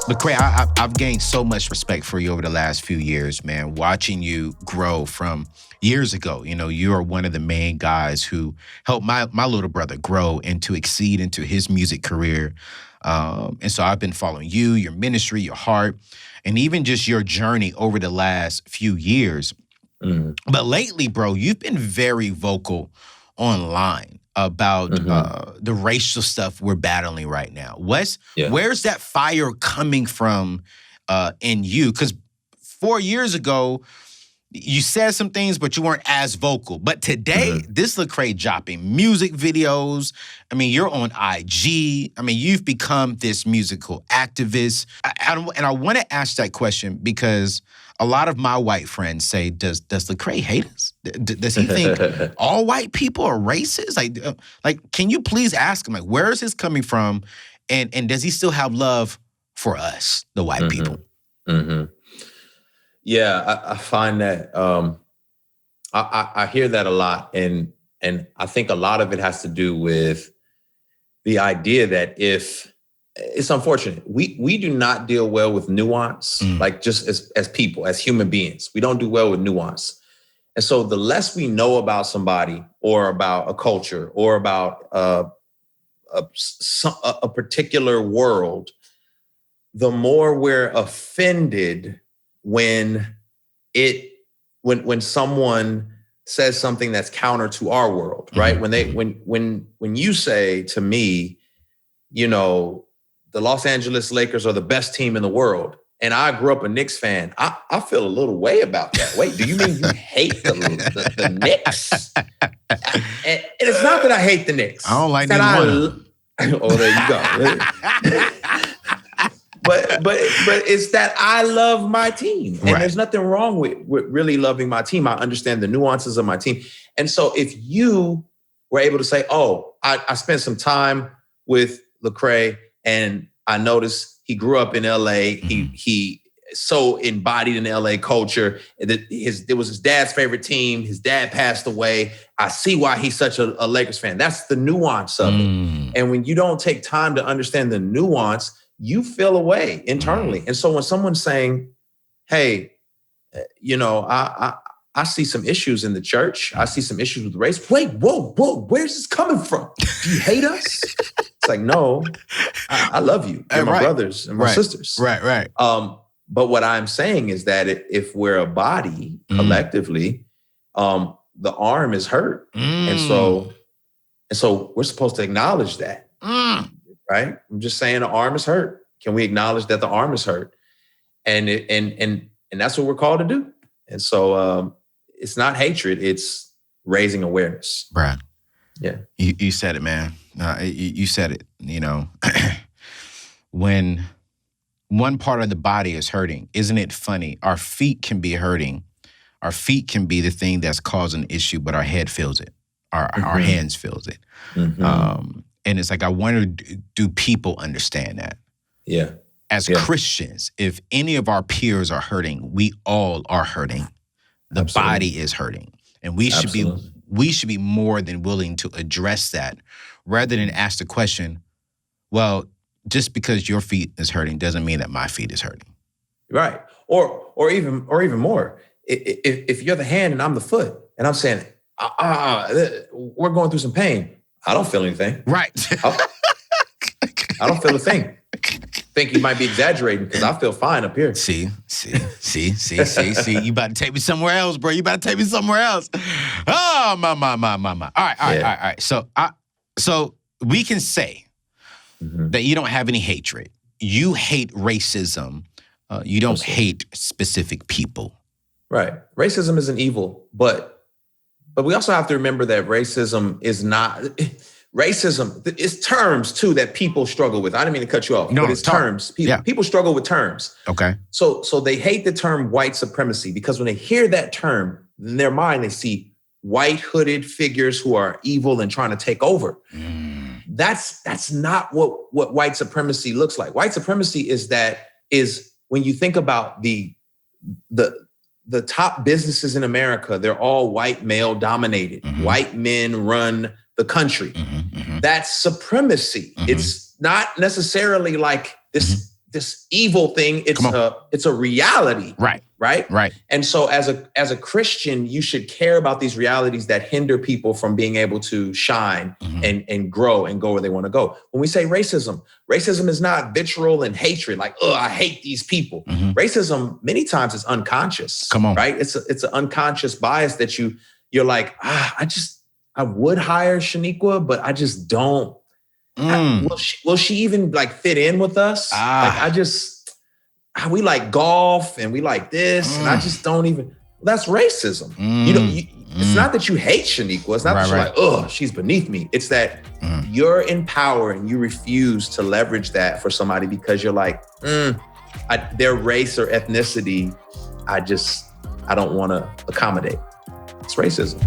Lecrae, I've gained so much respect for you over the last few years, man. Watching you grow from years ago, you are one of the main guys who helped my little brother grow and to exceed into his music career. And so I've been following you, your ministry, your heart, and even just your journey over the last few years. But lately, bro, you've been very vocal online about the racial stuff we're battling right now. Where's that fire coming from in you? Because 4 years ago, you said some things, but you weren't as vocal. But today, this Lecrae dropping music videos. I mean, you're on IG. I mean, you've become this musical activist. And I want to ask that question because a lot of my white friends say, does Lecrae hate us? Does he think all white people are racist? Like, can you please ask him, where is this coming from? And does he still have love for us, the white people? Yeah, I find that I hear that a lot, and I think a lot of it has to do with the idea that if it's unfortunate, we do not deal well with nuance, like just as people, as human beings, we don't do well with nuance, and so the less we know about somebody or about a culture or about a particular world, the more we're offended when someone says something that's counter to our world, right? When you say to me, the Los Angeles Lakers are the best team in the world, and I grew up a Knicks fan, I feel a little way about that. Wait, do you mean you hate the Knicks? And it's not that I hate the Knicks. I don't like neither one. Oh, there you go. But it's that I love my team. And there's nothing wrong with really loving my team. I understand the nuances of my team. And so if you were able to say, oh, I spent some time with Lecrae and I noticed he grew up in LA. He so embodied in LA culture. It was his dad's favorite team. His dad passed away. I see why he's such a Lakers fan. That's the nuance of it. And when you don't take time to understand the nuance, you feel away internally. And so when someone's saying, hey, I see some issues in the church. I see some issues with race. Wait, whoa, where's this coming from? Do you hate us? It's like, no, I love you. You're my brothers and my sisters. Right. But what I'm saying is that if we're a body collectively, the arm is hurt. And so we're supposed to acknowledge that. Right? I'm just saying the arm is hurt. Can we acknowledge that the arm is hurt? And that's what we're called to do. And so it's not hatred, it's raising awareness. Brad. Yeah. You said it, man. You said it, when one part of the body is hurting, isn't it funny? Our feet can be hurting. Our feet can be the thing that's causing the issue, but our head feels it. Our hands feels it. And it's like, I wonder, do people understand that? Yeah. As Christians, if any of our peers are hurting, we all are hurting. The body is hurting. And we should be more than willing to address that rather than ask the question, well, just because your feet is hurting doesn't mean that my feet is hurting. Right. Or even more. If you're the hand and I'm the foot and I'm saying, we're going through some pain. I don't feel anything. Right. I don't feel a thing. Think you might be exaggerating because I feel fine up here. See. You about to take me somewhere else, bro. You about to take me somewhere else. Oh, my. All right. So we can say that you don't have any hatred. You hate racism. You don't hate specific people. Right. Racism isn't evil, but we also have to remember that racism is not... Racism, it's terms, too, that people struggle with. I didn't mean to cut you off, but it's terms. People struggle with terms. Okay. So they hate the term white supremacy because when they hear that term, in their mind, they see white hooded figures who are evil and trying to take over. That's not what white supremacy looks like. White supremacy is when you think about the top businesses in America, they're all white male dominated. White men run the country. That's supremacy. It's not necessarily like this this evil thing. It's a reality. Right. And so as a Christian, you should care about these realities that hinder people from being able to shine and grow and go where they want to go. When we say racism is not vitriol and hatred, like, oh, I hate these people. Racism many times is unconscious. Right? It's an unconscious bias that you're like, I would hire Shaniqua, but I just don't. Will she even like fit in with us? We like golf and we like this, and I just don't even. That's racism. It's not that you hate Shaniqua. It's not that you're like, oh, she's beneath me. It's that you're in power and you refuse to leverage that for somebody because you're like, their race or ethnicity, I don't want to accommodate. It's racism.